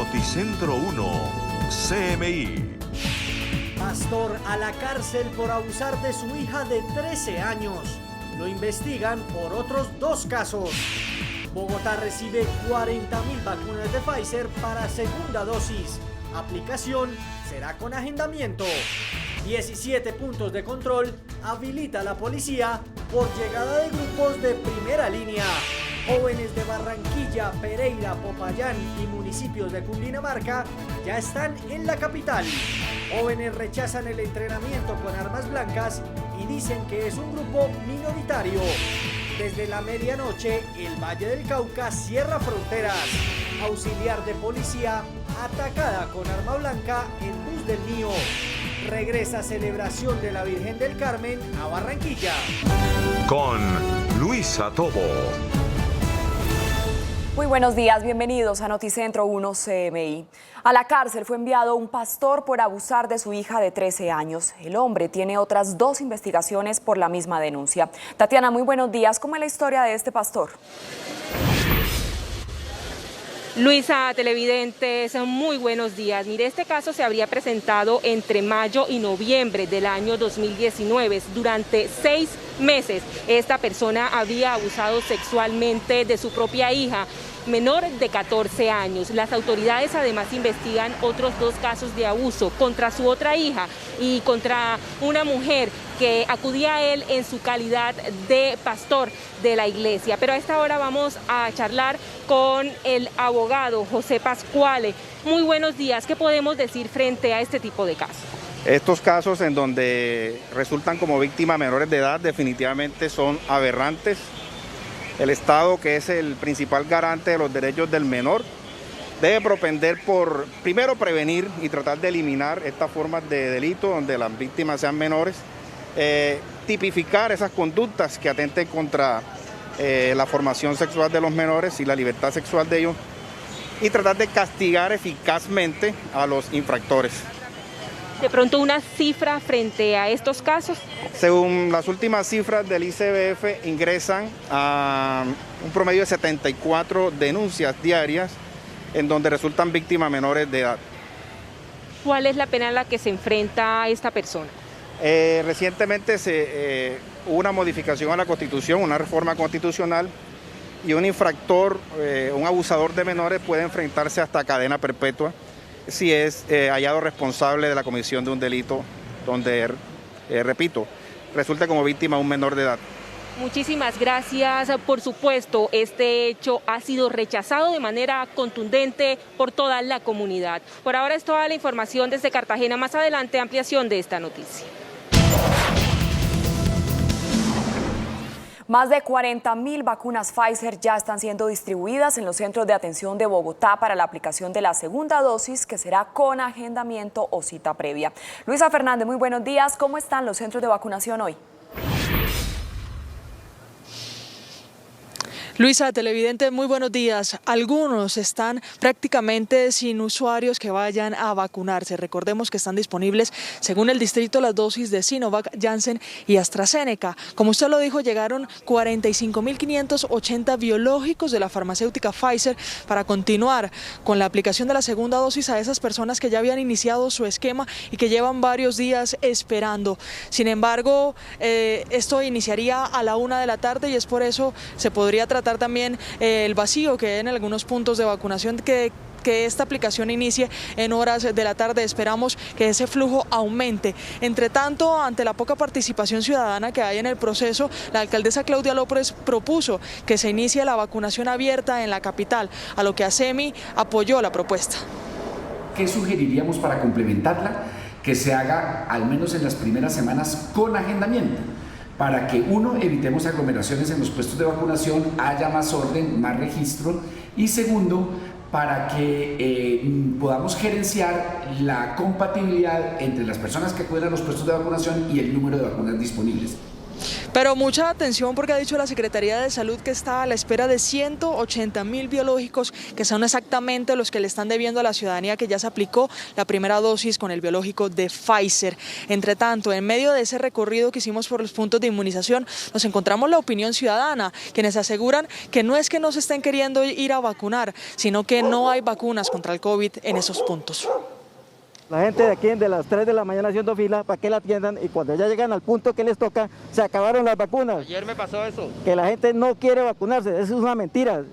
Noticentro 1, CMI. Pastor a la cárcel por abusar de su hija de 13 años. Lo investigan por otros 2 casos. Bogotá recibe 40.000 vacunas de Pfizer para segunda dosis. Aplicación será con agendamiento. 17 puntos de control habilita la policía por llegada de grupos de primera línea. Jóvenes de Barranquilla, Pereira, Popayán y municipios de Cundinamarca ya están en la capital. Jóvenes rechazan el entrenamiento con armas blancas y dicen que es un grupo minoritario. Desde la medianoche, el Valle del Cauca cierra fronteras. Auxiliar de policía atacada con arma blanca en bus del Mío. Regresa celebración de la Virgen del Carmen a Barranquilla. Con Luisa Tobo. Muy buenos días, bienvenidos a Noticentro 1 CMI. A la cárcel fue enviado un pastor por abusar de su hija de 13 años. El hombre tiene otras 2 investigaciones por la misma denuncia. Tatiana, muy buenos días. ¿Cómo es la historia de este pastor? Luisa, televidentes, muy buenos días. Mire, este caso se habría presentado entre mayo y noviembre del año 2019. Durante 6 meses, esta persona había abusado sexualmente de su propia hija, menor de 14 años. Las autoridades además investigan otros 2 casos de abuso contra su otra hija y contra una mujer que acudía a él en su calidad de pastor de la iglesia. Pero a esta hora vamos a charlar con el abogado José Pascuale. Muy buenos días. ¿Qué podemos decir frente a este tipo de casos? Estos casos en donde resultan como víctimas menores de edad definitivamente son aberrantes. El Estado, que es el principal garante de los derechos del menor, debe propender por, primero, prevenir y tratar de eliminar estas formas de delito donde las víctimas sean menores, tipificar esas conductas que atenten contra la formación sexual de los menores y la libertad sexual de ellos, y tratar de castigar eficazmente a los infractores. De pronto, una cifra frente a estos casos. Según las últimas cifras del ICBF, ingresan a un promedio de 74 denuncias diarias en donde resultan víctimas menores de edad. ¿Cuál es la pena a la que se enfrenta esta persona? Recientemente hubo una modificación a la Constitución, una reforma constitucional, y un infractor, un abusador de menores puede enfrentarse hasta cadena perpetua si es hallado responsable de la comisión de un delito donde, repito, resulta como víctima un menor de edad. Muchísimas gracias. Por supuesto, este hecho ha sido rechazado de manera contundente por toda la comunidad. Por ahora es toda la información desde Cartagena. Más adelante, ampliación de esta noticia. Más de 40.000 vacunas Pfizer ya están siendo distribuidas en los centros de atención de Bogotá para la aplicación de la segunda dosis, que será con agendamiento o cita previa. Luisa Fernández, muy buenos días. ¿Cómo están los centros de vacunación hoy? Luisa, televidente, muy buenos días. Algunos están prácticamente sin usuarios que vayan a vacunarse. Recordemos que están disponibles, según el distrito, las dosis de Sinovac, Janssen y AstraZeneca. Como usted lo dijo, llegaron 45.580 biológicos de la farmacéutica Pfizer para continuar con la aplicación de la segunda dosis a esas personas que ya habían iniciado su esquema y que llevan varios días esperando. Sin embargo, esto iniciaría a la 1 de la tarde y es por eso se podría tratar también el vacío que hay en algunos puntos de vacunación, que esta aplicación inicie en horas de la tarde. Esperamos que ese flujo aumente. Entre tanto, ante la poca participación ciudadana que hay en el proceso, la alcaldesa Claudia López propuso que se inicie la vacunación abierta en la capital, a lo que ASEMI apoyó la propuesta. ¿Qué sugeriríamos para complementarla? Que se haga, al menos en las primeras semanas, con agendamiento, para que, uno, evitemos aglomeraciones en los puestos de vacunación, haya más orden, más registro, y segundo, para que podamos gerenciar la compatibilidad entre las personas que acuden a los puestos de vacunación y el número de vacunas disponibles. Pero mucha atención porque ha dicho la Secretaría de Salud que está a la espera de 180.000 biológicos, que son exactamente los que le están debiendo a la ciudadanía que ya se aplicó la primera dosis con el biológico de Pfizer. Entre tanto, en medio de ese recorrido que hicimos por los puntos de inmunización, nos encontramos la opinión ciudadana, quienes aseguran que no es que no se estén queriendo ir a vacunar, sino que no hay vacunas contra el COVID en esos puntos. La gente de aquí de las 3 de la mañana haciendo fila para que la atiendan y cuando ya llegan al punto que les toca, se acabaron las vacunas. Ayer me pasó eso. Que la gente no quiere vacunarse, eso es una mentira.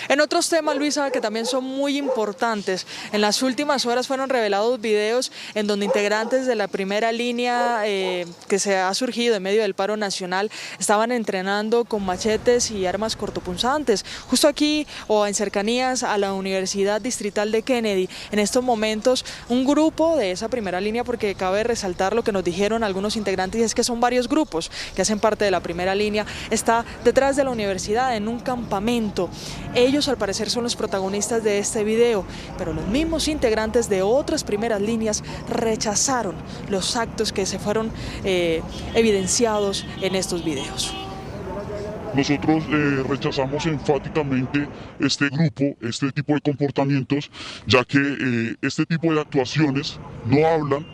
En otros temas, Luisa, que también son muy importantes, en las últimas horas fueron revelados videos en donde integrantes de la primera línea que se ha surgido en medio del paro nacional estaban entrenando con machetes y armas cortopunzantes, justo aquí o en cercanías a la Universidad Distrital de Kennedy. En estos momentos, un grupo de esa primera línea, porque cabe resaltar lo que nos dijeron algunos integrantes, y es que son varios grupos que hacen parte de la primera línea, está detrás de la universidad en un campamento. Ellos al parecer son los protagonistas de este video, pero los mismos integrantes de otras primeras líneas rechazaron los actos que se fueron evidenciados en estos videos. Nosotros rechazamos enfáticamente este grupo, este tipo de comportamientos, ya que este tipo de actuaciones no hablan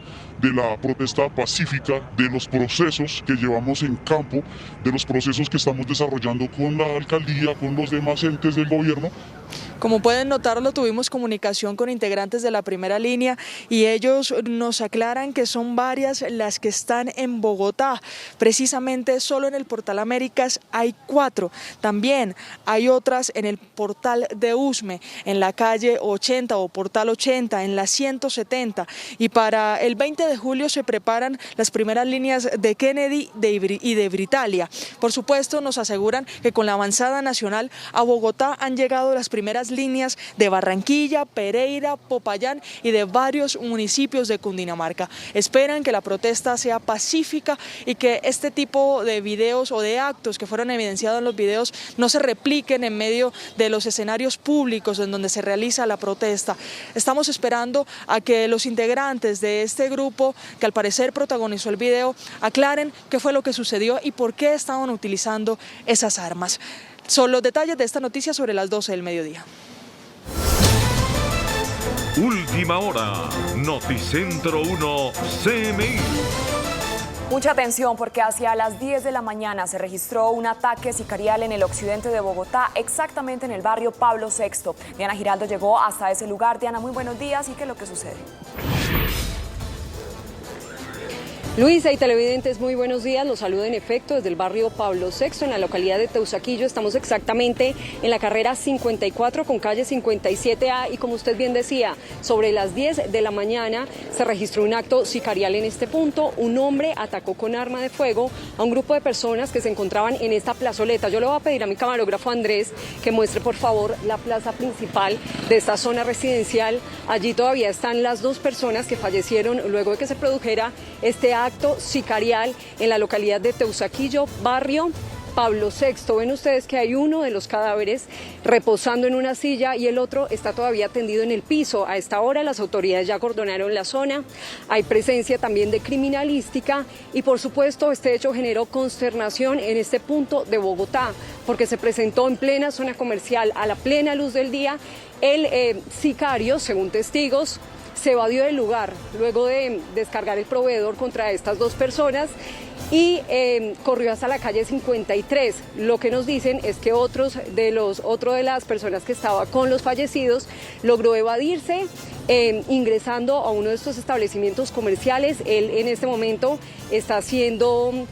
de la protesta pacífica, de los procesos que llevamos en campo, de los procesos que estamos desarrollando con la alcaldía, con los demás entes del gobierno. Como pueden notarlo, tuvimos comunicación con integrantes de la primera línea y ellos nos aclaran que son varias las que están en Bogotá. Precisamente solo en el Portal Américas hay 4. También hay otras en el Portal de Usme, en la calle 80 o Portal 80, en la 170. Y para el 20 de julio se preparan las primeras líneas de Kennedy y de Britalia. Por supuesto, nos aseguran que con la avanzada nacional a Bogotá han llegado las primeras líneas de Barranquilla, Pereira, Popayán y de varios municipios de Cundinamarca. Esperan que la protesta sea pacífica y que este tipo de videos o de actos que fueron evidenciados en los videos no se repliquen en medio de los escenarios públicos en donde se realiza la protesta. Estamos esperando a que los integrantes de este grupo, que al parecer protagonizó el video, aclaren qué fue lo que sucedió y por qué estaban utilizando esas armas. Son los detalles de esta noticia sobre las 12 del mediodía. Última hora, Noticentro 1 CMI. Mucha atención porque hacia las 10 de la mañana se registró un ataque sicarial en el occidente de Bogotá, exactamente en el barrio Pablo VI. Diana Giraldo llegó hasta ese lugar. Diana, muy buenos días. ¿Y qué es lo que sucede? Luisa y televidentes, muy buenos días. Los saludo en efecto desde el barrio Pablo VI, en la localidad de Teusaquillo. Estamos exactamente en la carrera 54 con calle 57A y como usted bien decía, sobre las 10 de la mañana se registró un acto sicarial en este punto. Un hombre atacó con arma de fuego a un grupo de personas que se encontraban en esta plazoleta. Yo le voy a pedir a mi camarógrafo Andrés que muestre por favor la plaza principal de esta zona residencial. Allí todavía están las 2 personas que fallecieron luego de que se produjera este acto sicarial en la localidad de Teusaquillo, barrio Pablo VI. Ven ustedes que hay uno de los cadáveres reposando en una silla y el otro está todavía tendido en el piso. A esta hora las autoridades ya acordonaron la zona, hay presencia también de criminalística y por supuesto este hecho generó consternación en este punto de Bogotá porque se presentó en plena zona comercial a la plena luz del día. El sicario, según testigos, se evadió del lugar luego de descargar el proveedor contra estas 2 personas y corrió hasta la calle 53. Lo que nos dicen es que otro de las personas que estaba con los fallecidos logró evadirse ingresando a uno de estos establecimientos comerciales. Él en este momento está siendo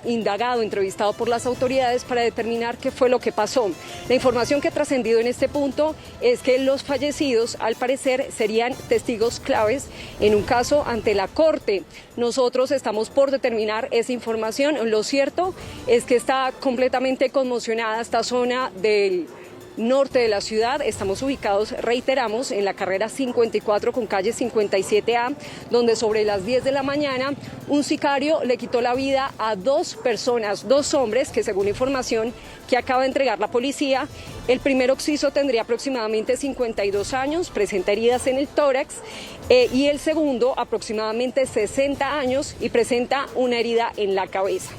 indagado, entrevistado por las autoridades para determinar qué fue lo que pasó. La información que ha trascendido en este punto es que los fallecidos, al parecer, serían testigos claves en un caso ante la Corte. Nosotros estamos por determinar esa información. Lo cierto es que está completamente conmocionada esta zona del norte de la ciudad. Estamos ubicados, reiteramos, en la carrera 54 con calle 57A, donde sobre las 10 de la mañana un sicario le quitó la vida a 2 personas, 2 hombres que, según información que acaba de entregar la policía, el primer occiso tendría aproximadamente 52 años, presenta heridas en el tórax, y el segundo aproximadamente 60 años y presenta una herida en la cabeza.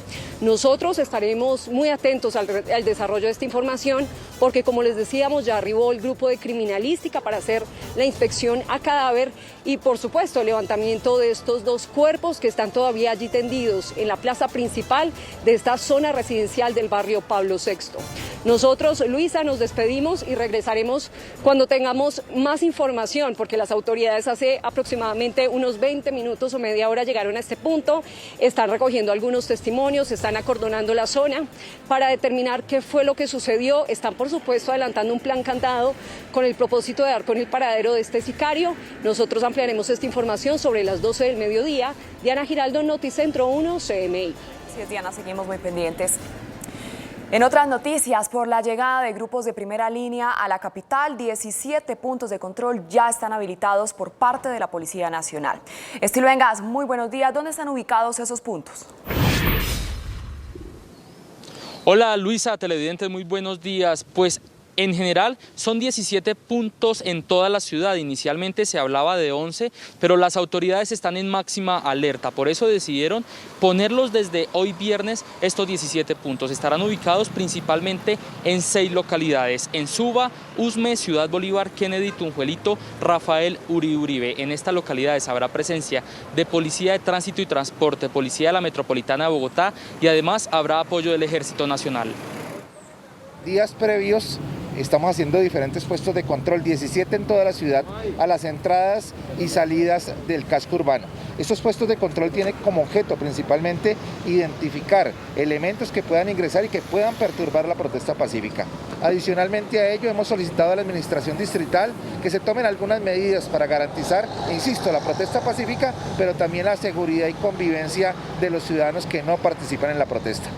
Nosotros estaremos muy atentos al desarrollo de esta información porque, como les decíamos, ya arribó el grupo de criminalística para hacer la inspección a cadáver y, por supuesto, el levantamiento de estos 2 cuerpos que están todavía allí tendidos en la plaza principal de esta zona residencial del barrio Pablo VI. Nosotros, Luisa, nos despedimos y regresaremos cuando tengamos más información, porque las autoridades hace aproximadamente unos 20 minutos o media hora llegaron a este punto, están recogiendo algunos testimonios, están acordonando la zona para determinar qué fue lo que sucedió. Están, por supuesto, adelantando un plan candado con el propósito de dar con el paradero de este sicario. Nosotros ampliaremos esta información sobre las 12 del mediodía. Diana Giraldo, Noticentro 1, CMI. Así es, Diana, seguimos muy pendientes. En otras noticias, por la llegada de grupos de primera línea a la capital, 17 puntos de control ya están habilitados por parte de la Policía Nacional. Estilo Vengas, muy buenos días. ¿Dónde están ubicados esos puntos? Hola Luisa, televidentes, muy buenos días. Pues en general son 17 puntos en toda la ciudad. Inicialmente se hablaba de 11, pero las autoridades están en máxima alerta. Por eso decidieron ponerlos desde hoy viernes estos 17 puntos. Estarán ubicados principalmente en 6 localidades: en Suba, Usme, Ciudad Bolívar, Kennedy, Tunjuelito, Rafael, Uribe. En estas localidades habrá presencia de Policía de Tránsito y Transporte, Policía de la Metropolitana de Bogotá y además habrá apoyo del Ejército Nacional. Días previos estamos haciendo diferentes puestos de control, 17 en toda la ciudad, a las entradas y salidas del casco urbano. Estos puestos de control tienen como objeto principalmente identificar elementos que puedan ingresar y que puedan perturbar la protesta pacífica. Adicionalmente a ello, hemos solicitado a la administración distrital que se tomen algunas medidas para garantizar, insisto, la protesta pacífica, pero también la seguridad y convivencia de los ciudadanos que no participan en la protesta.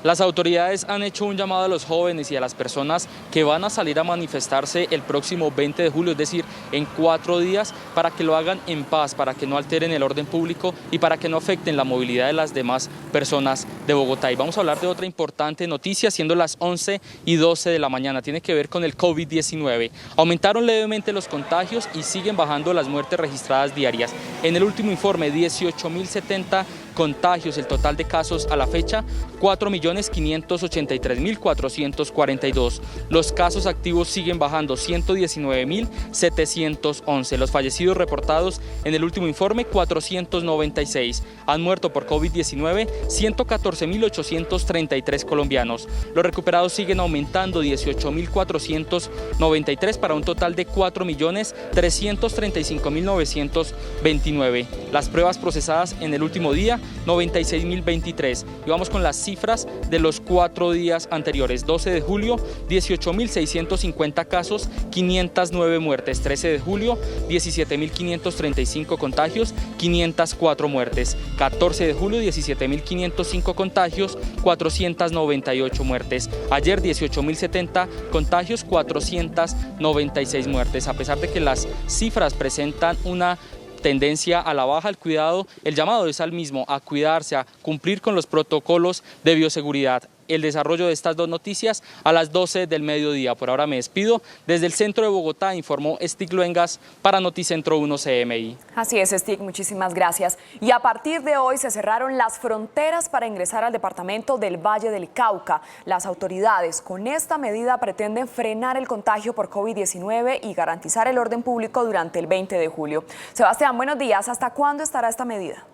Las autoridades han hecho un llamado a los jóvenes y a las personas que van a salir a manifestarse el próximo 20 de julio, es decir, en 4 días, para que lo hagan en paz, para que no alteren el orden público y para que no afecten la movilidad de las demás personas de Bogotá. Y vamos a hablar de otra importante noticia, siendo las 11:12 de la mañana. Tiene que ver con el COVID-19. Aumentaron levemente los contagios y siguen bajando las muertes registradas diarias. En el último informe, 18.070 contagios, el total de casos a la fecha, 4.583.442. Los casos activos siguen bajando, 119.711. Los fallecidos reportados en el último informe, 496. Han muerto por COVID-19 114.833 colombianos. Los recuperados siguen aumentando, 18.493 para un total de 4.335.929. Las pruebas procesadas en el último día, 96.023. Y vamos con las cifras de los 4 días anteriores. 12 de julio, 18.650 casos, 509 muertes. 13 de julio, 17.535 contagios, 504 muertes. 14 de julio, 17.505 contagios, 498 muertes. Ayer, 18.070 contagios, 496 muertes. A pesar de que las cifras presentan una tendencia a la baja, el llamado es al mismo, a cuidarse, a cumplir con los protocolos de bioseguridad. El desarrollo de estas 2 noticias a las 12 del mediodía. Por ahora me despido. Desde el centro de Bogotá informó Stig Luengas para Noticentro 1 CMI. Así es, Stig, muchísimas gracias. Y a partir de hoy se cerraron las fronteras para ingresar al departamento del Valle del Cauca. Las autoridades con esta medida pretenden frenar el contagio por COVID-19 y garantizar el orden público durante el 20 de julio. Sebastián, buenos días. ¿Hasta cuándo estará esta medida?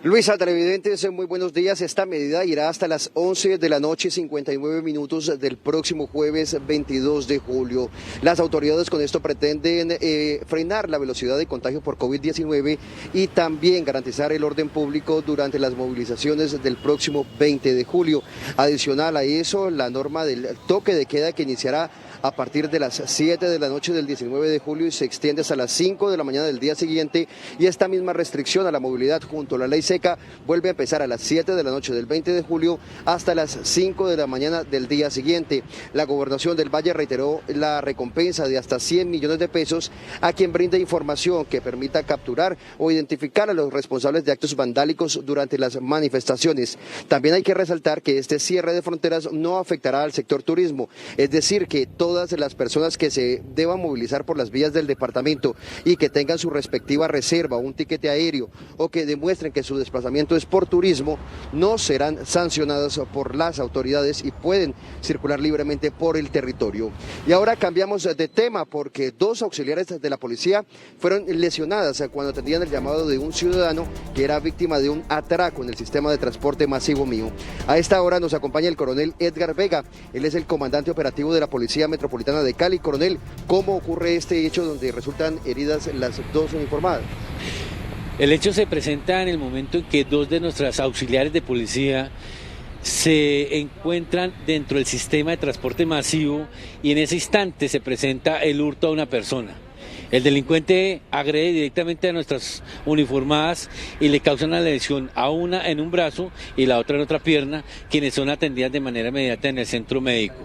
Luisa, televidentes, muy buenos días. Esta medida irá hasta las 11 de la noche, 59 minutos del próximo jueves 22 de julio. Las autoridades con esto pretenden frenar la velocidad de contagio por COVID-19 y también garantizar el orden público durante las movilizaciones del próximo 20 de julio. Adicional a eso, la norma del toque de queda que iniciará a partir de las 7 de la noche del 19 de julio y se extiende hasta las 5 de la mañana del día siguiente, y esta misma restricción a la movilidad junto a la ley seca vuelve a empezar a las 7 de la noche del 20 de julio hasta las 5 de la mañana del día siguiente. La Gobernación del Valle reiteró la recompensa de hasta 100 millones de pesos a quien brinde información que permita capturar o identificar a los responsables de actos vandálicos durante las manifestaciones. También hay que resaltar que este cierre de fronteras no afectará al sector turismo, es decir, que todas las personas que se deban movilizar por las vías del departamento y que tengan su respectiva reserva o un tiquete aéreo o que demuestren que su desplazamiento es por turismo, no serán sancionadas por las autoridades y pueden circular libremente por el territorio. Y ahora cambiamos de tema porque 2 auxiliares de la policía fueron lesionadas cuando atendían el llamado de un ciudadano que era víctima de un atraco en el sistema de transporte masivo Mío. A esta hora nos acompaña el coronel Edgar Vega, él es el comandante operativo de la Policía Metropolitana de Cali. Coronel, ¿cómo ocurre este hecho donde resultan heridas las 2 uniformadas? El hecho se presenta en el momento en que 2 de nuestras auxiliares de policía se encuentran dentro del sistema de transporte masivo y en ese instante se presenta el hurto a una persona. El delincuente agrede directamente a nuestras uniformadas y le causa una lesión a una en un brazo y la otra en otra pierna, quienes son atendidas de manera inmediata en el centro médico.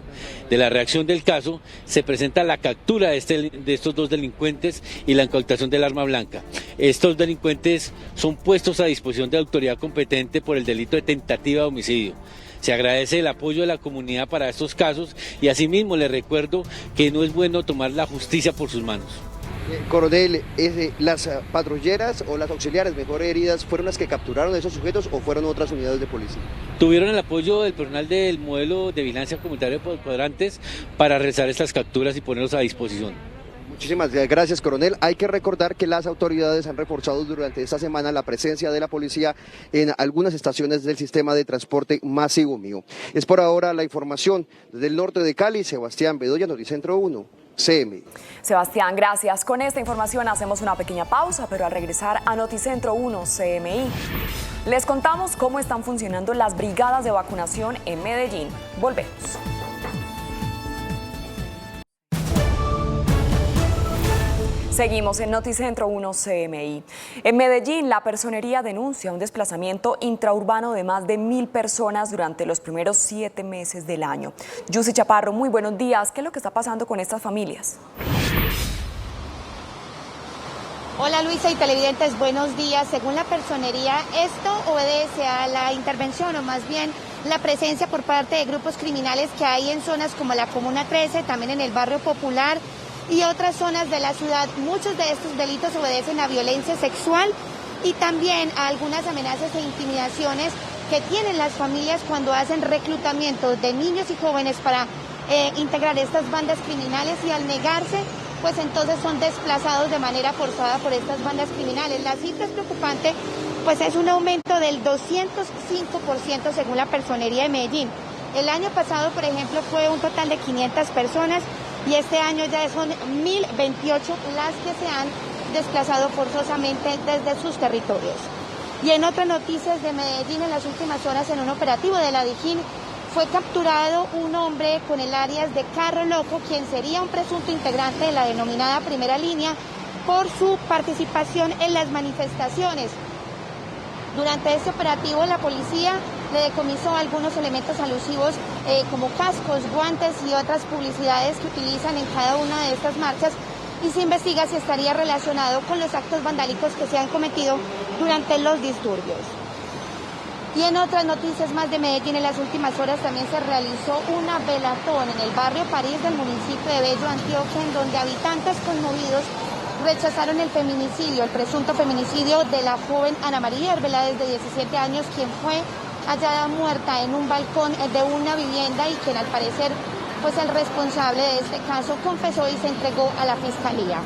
De la reacción del caso se presenta la captura de estos 2 delincuentes y la incautación del arma blanca. Estos delincuentes son puestos a disposición de la autoridad competente por el delito de tentativa de homicidio. Se agradece el apoyo de la comunidad para estos casos y asimismo les recuerdo que no es bueno tomar la justicia por sus manos. Coronel, ¿las patrulleras o las auxiliares mejor heridas fueron las que capturaron a esos sujetos o fueron otras unidades de policía? Tuvieron el apoyo del personal del modelo de vigilancia comunitaria de cuadrantes para realizar estas capturas y ponerlos a disposición. Muchísimas gracias, coronel. Hay que recordar que las autoridades han reforzado durante esta semana la presencia de la policía en algunas estaciones del sistema de transporte masivo Mío. Es por ahora la información desde el norte de Cali. Sebastián Bedoya, Noticentro 1. CMI. Sebastián, gracias. Con esta información hacemos una pequeña pausa, pero al regresar a Noticentro 1 CMI, les contamos cómo están funcionando las brigadas de vacunación en Medellín. Volvemos. Seguimos en Noticentro 1 CMI. En Medellín, la Personería denuncia un desplazamiento intraurbano de más de 1.000 personas durante los primeros 7 meses del año. Yusi Chaparro, muy buenos días. ¿Qué es lo que está pasando con estas familias? Hola Luisa y televidentes, buenos días. Según la Personería, esto obedece a la intervención o más bien la presencia por parte de grupos criminales que hay en zonas como la Comuna 13, también en el barrio Popular y otras zonas de la ciudad. Muchos de estos delitos obedecen a violencia sexual y también a algunas amenazas e intimidaciones que tienen las familias cuando hacen reclutamiento de niños y jóvenes para integrar estas bandas criminales y al negarse, pues entonces son desplazados de manera forzada por estas bandas criminales. La cifra es preocupante, pues es un aumento del 205% según la Personería de Medellín. El año pasado, por ejemplo, fue un total de 500 personas y este año ya son 1.028 las que se han desplazado forzosamente desde sus territorios. Y en otras noticias de Medellín, en las últimas horas en un operativo de la DIJÍN, fue capturado un hombre con el alias de Carro Loco, quien sería un presunto integrante de la denominada Primera Línea por su participación en las manifestaciones. Durante este operativo, la policía le decomisó algunos elementos alusivos como cascos, guantes y otras publicidades que utilizan en cada una de estas marchas y se investiga si estaría relacionado con los actos vandálicos que se han cometido durante los disturbios. Y en otras noticias más de Medellín, en las últimas horas también se realizó una velatón en el barrio París del municipio de Bello, Antioquia, en donde habitantes conmovidos rechazaron el feminicidio, el presunto feminicidio de la joven Ana María Arbeláez de 17 años, quien fue hallada muerta en un balcón de una vivienda y quien al parecer, pues el responsable de este caso confesó y se entregó a la fiscalía.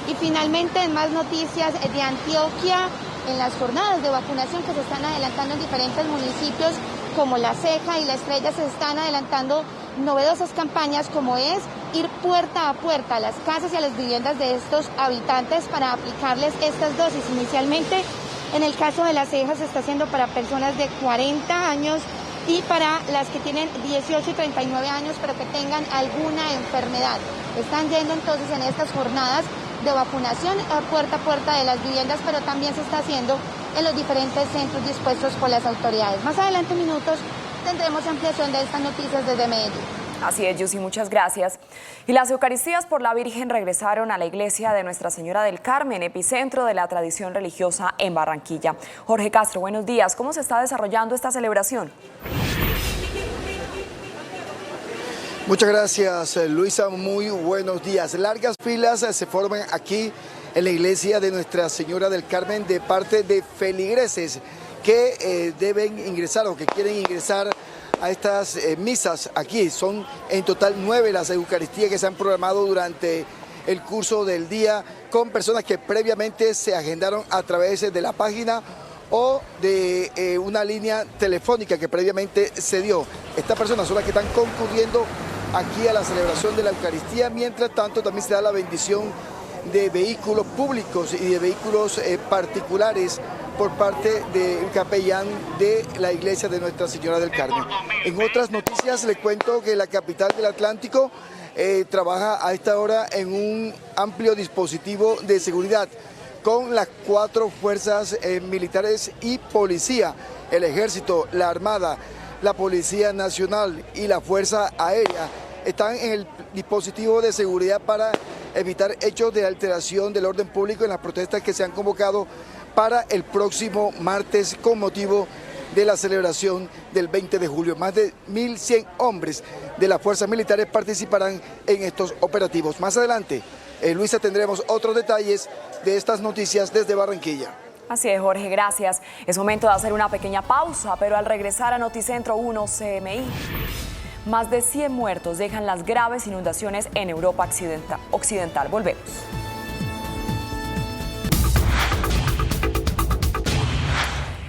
Y finalmente, en más noticias de Antioquia, en las jornadas de vacunación que se están adelantando en diferentes municipios como La Ceja y La Estrella, se están adelantando novedosas campañas como es ir puerta a puerta a las casas y a las viviendas de estos habitantes para aplicarles estas dosis. Inicialmente, en el caso de Las Cejas, se está haciendo para personas de 40 años y para las que tienen 18 y 39 años pero que tengan alguna enfermedad. Están yendo entonces en estas jornadas de vacunación puerta a puerta de las viviendas, pero también se está haciendo en los diferentes centros dispuestos por las autoridades. Más adelante, minutos, tendremos ampliación de estas noticias desde Medellín. Así es, Yusi, muchas gracias. Y las Eucaristías por la Virgen regresaron a la iglesia de Nuestra Señora del Carmen, epicentro de la tradición religiosa en Barranquilla. Jorge Castro, buenos días. ¿Cómo se está desarrollando esta celebración? Muchas gracias, Luisa. Muy buenos días. Largas filas se forman aquí en la iglesia de Nuestra Señora del Carmen de parte de feligreses que deben ingresar o que quieren ingresar a estas misas aquí. Son en total 9 las Eucaristías que se han programado durante el curso del día con personas que previamente se agendaron a través de la página o de una línea telefónica que previamente se dio. Estas personas son las que están concurriendo aquí a la celebración de la Eucaristía. Mientras tanto, también se da la bendición de vehículos públicos y de vehículos particulares por parte del capellán de la iglesia de Nuestra Señora del Carmen. En otras noticias les cuento que la capital del Atlántico trabaja a esta hora en un amplio dispositivo de seguridad con las 4 fuerzas militares y policía, el ejército, la armada, la Policía Nacional y la Fuerza Aérea están en el dispositivo de seguridad para evitar hechos de alteración del orden público en las protestas que se han convocado para el próximo martes con motivo de la celebración del 20 de julio. Más de 1.100 hombres de las fuerzas militares participarán en estos operativos. Más adelante, Luisa, tendremos otros detalles de estas noticias desde Barranquilla. Así es, Jorge, gracias. Es momento de hacer una pequeña pausa, pero al regresar a Noticentro 1 CMI, más de 100 muertos dejan las graves inundaciones en Europa Occidental. Volvemos.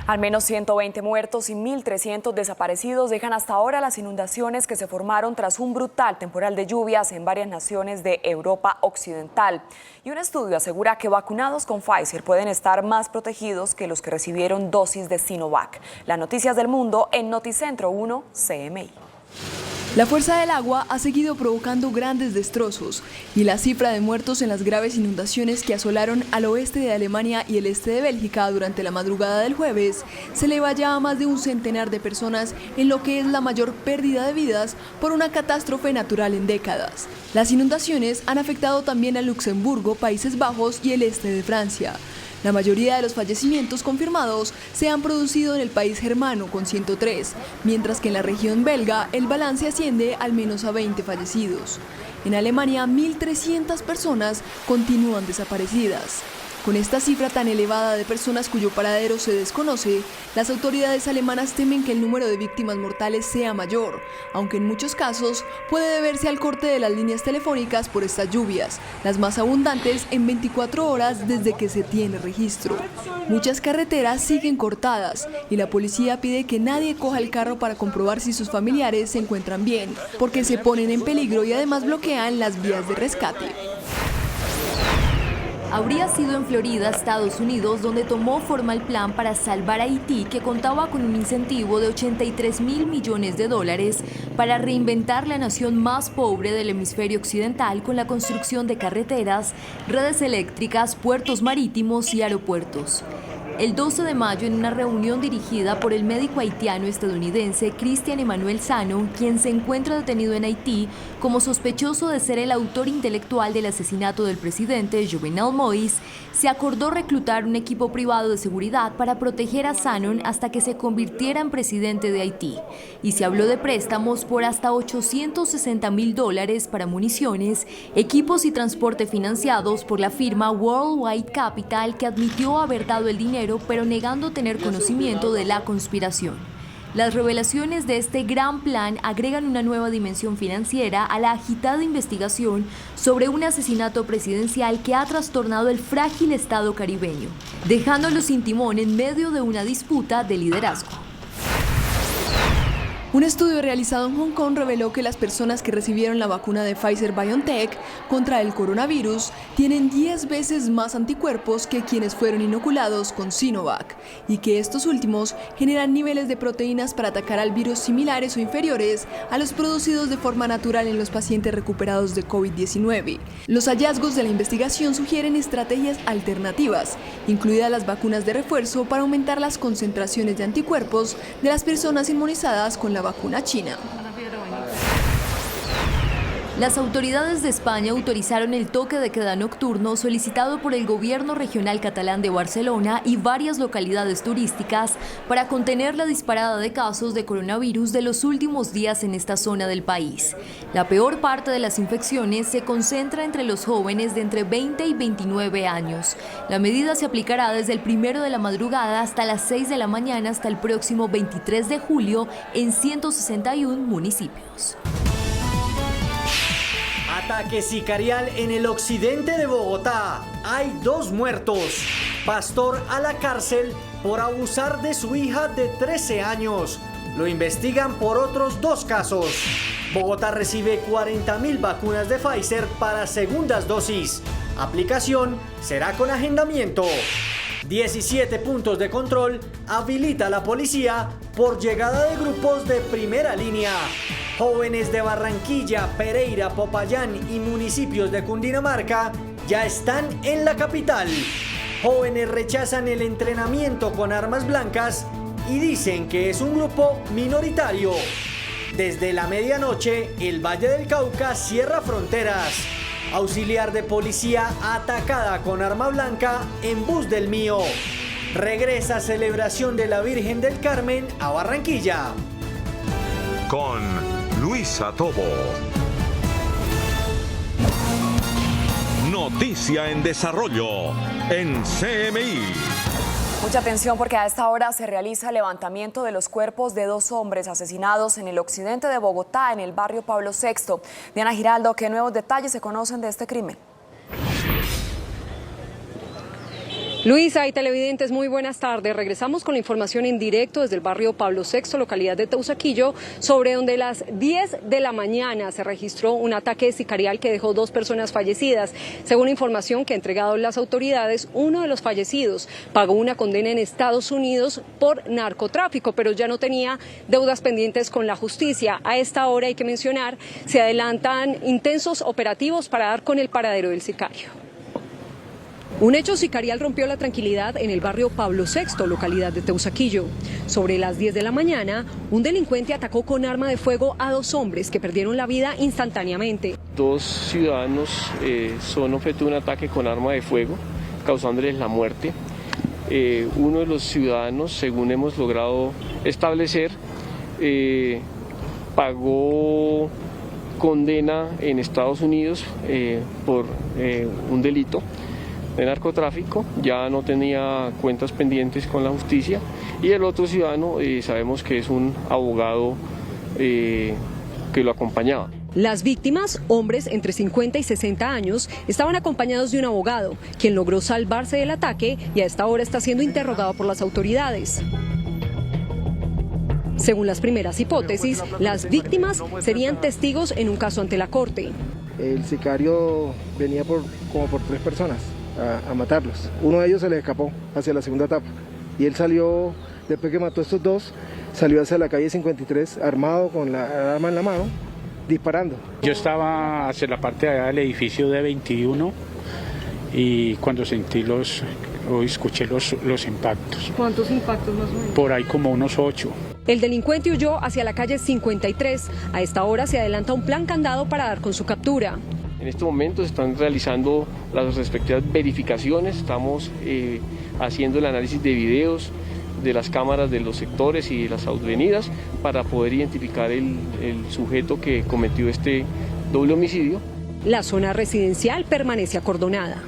Al menos 120 muertos y 1.300 desaparecidos dejan hasta ahora las inundaciones que se formaron tras un brutal temporal de lluvias en varias naciones de Europa Occidental. Y un estudio asegura que vacunados con Pfizer pueden estar más protegidos que los que recibieron dosis de Sinovac. Las noticias del mundo en Noticentro 1 CMI. La fuerza del agua ha seguido provocando grandes destrozos y la cifra de muertos en las graves inundaciones que asolaron al oeste de Alemania y el este de Bélgica durante la madrugada del jueves se eleva ya a más de un centenar de personas en lo que es la mayor pérdida de vidas por una catástrofe natural en décadas. Las inundaciones han afectado también a Luxemburgo, Países Bajos y el este de Francia. La mayoría de los fallecimientos confirmados se han producido en el país germano con 103, mientras que en la región belga el balance asciende al menos a 20 fallecidos. En Alemania, 1.300 personas continúan desaparecidas. Con esta cifra tan elevada de personas cuyo paradero se desconoce, las autoridades alemanas temen que el número de víctimas mortales sea mayor, aunque en muchos casos puede deberse al corte de las líneas telefónicas por estas lluvias, las más abundantes en 24 horas desde que se tiene registro. Muchas carreteras siguen cortadas y la policía pide que nadie coja el carro para comprobar si sus familiares se encuentran bien, porque se ponen en peligro y además bloquean las vías de rescate. Habría sido en Florida, Estados Unidos, donde tomó forma el plan para salvar a Haití, que contaba con un incentivo de $83.000 millones para reinventar la nación más pobre del hemisferio occidental con la construcción de carreteras, redes eléctricas, puertos marítimos y aeropuertos. El 12 de mayo, en una reunión dirigida por el médico haitiano-estadounidense Christian Emmanuel Sano, quien se encuentra detenido en Haití como sospechoso de ser el autor intelectual del asesinato del presidente Jovenel Moïse, se acordó reclutar un equipo privado de seguridad para proteger a Sano hasta que se convirtiera en presidente de Haití. Y se habló de préstamos por hasta $860.000 para municiones, equipos y transporte financiados por la firma Worldwide Capital, que admitió haber dado el dinero pero negando tener conocimiento de la conspiración. Las revelaciones de este gran plan agregan una nueva dimensión financiera a la agitada investigación sobre un asesinato presidencial que ha trastornado el frágil estado caribeño, dejándolo sin timón en medio de una disputa de liderazgo. Un estudio realizado en Hong Kong reveló que las personas que recibieron la vacuna de Pfizer-BioNTech contra el coronavirus tienen 10 veces más anticuerpos que quienes fueron inoculados con Sinovac, y que estos últimos generan niveles de proteínas para atacar al virus similares o inferiores a los producidos de forma natural en los pacientes recuperados de COVID-19. Los hallazgos de la investigación sugieren estrategias alternativas, incluidas las vacunas de refuerzo para aumentar las concentraciones de anticuerpos de las personas inmunizadas con la vacuna china. Las autoridades de España autorizaron el toque de queda nocturno solicitado por el gobierno regional catalán de Barcelona y varias localidades turísticas para contener la disparada de casos de coronavirus de los últimos días en esta zona del país. La peor parte de las infecciones se concentra entre los jóvenes de entre 20 y 29 años. La medida se aplicará desde el 1 de la madrugada hasta las 6 de la mañana hasta el próximo 23 de julio en 161 municipios. Ataque sicarial en el occidente de Bogotá. Hay 2 muertos. Pastor a la cárcel por abusar de su hija de 13 años. Lo investigan por otros 2 casos. Bogotá recibe 40.000 vacunas de Pfizer para segundas dosis. Aplicación será con agendamiento. 17 puntos de control habilita la policía por llegada de grupos de primera línea. Jóvenes de Barranquilla, Pereira, Popayán y municipios de Cundinamarca ya están en la capital. Jóvenes rechazan el entrenamiento con armas blancas y dicen que es un grupo minoritario. Desde la medianoche, el Valle del Cauca cierra fronteras. Auxiliar de policía atacada con arma blanca en bus del Mío. Regresa celebración de la Virgen del Carmen a Barranquilla. Con Luisa Tobo. Noticia en desarrollo en CMI. Mucha atención porque a esta hora se realiza el levantamiento de los cuerpos de 2 hombres asesinados en el occidente de Bogotá, en el barrio Pablo VI. Diana Giraldo, ¿qué nuevos detalles se conocen de este crimen? Luisa y televidentes, muy buenas tardes. Regresamos con la información en directo desde el barrio Pablo VI, localidad de Teusaquillo, sobre donde a las 10 de la mañana se registró un ataque sicarial que dejó 2 personas fallecidas. Según información que han entregado las autoridades, uno de los fallecidos pagó una condena en Estados Unidos por narcotráfico, pero ya no tenía deudas pendientes con la justicia. A esta hora, hay que mencionar, se adelantan intensos operativos para dar con el paradero del sicario. Un hecho sicarial rompió la tranquilidad en el barrio Pablo VI, localidad de Teusaquillo. Sobre las 10 de la mañana, un delincuente atacó con arma de fuego a 2 hombres que perdieron la vida instantáneamente. 2 ciudadanos son objeto de un ataque con arma de fuego, causándoles la muerte. Uno de los ciudadanos, según hemos logrado establecer, pagó condena en Estados Unidos por un delito de narcotráfico, ya no tenía cuentas pendientes con la justicia, y el otro ciudadano sabemos que es un abogado que lo acompañaba. Las víctimas, hombres entre 50 y 60 años, estaban acompañados de un abogado, quien logró salvarse del ataque y a esta hora está siendo interrogado por las autoridades. Según las primeras hipótesis, las víctimas serían testigos en un caso ante la corte. El sicario venía como por 3 personas a matarlos. Uno de ellos se le escapó hacia la segunda etapa y él salió, después que mató a estos 2, salió hacia la calle 53 armado con la arma en la mano, disparando. Yo estaba hacia la parte de allá del edificio de 21 y cuando escuché los impactos. ¿Cuántos impactos más o menos? Por ahí como unos 8. El delincuente huyó hacia la calle 53. A esta hora se adelanta un plan candado para dar con su captura. En este momento se están realizando las respectivas verificaciones, estamos haciendo el análisis de videos de las cámaras de los sectores y de las avenidas para poder identificar el sujeto que cometió este doble homicidio. La zona residencial permanece acordonada.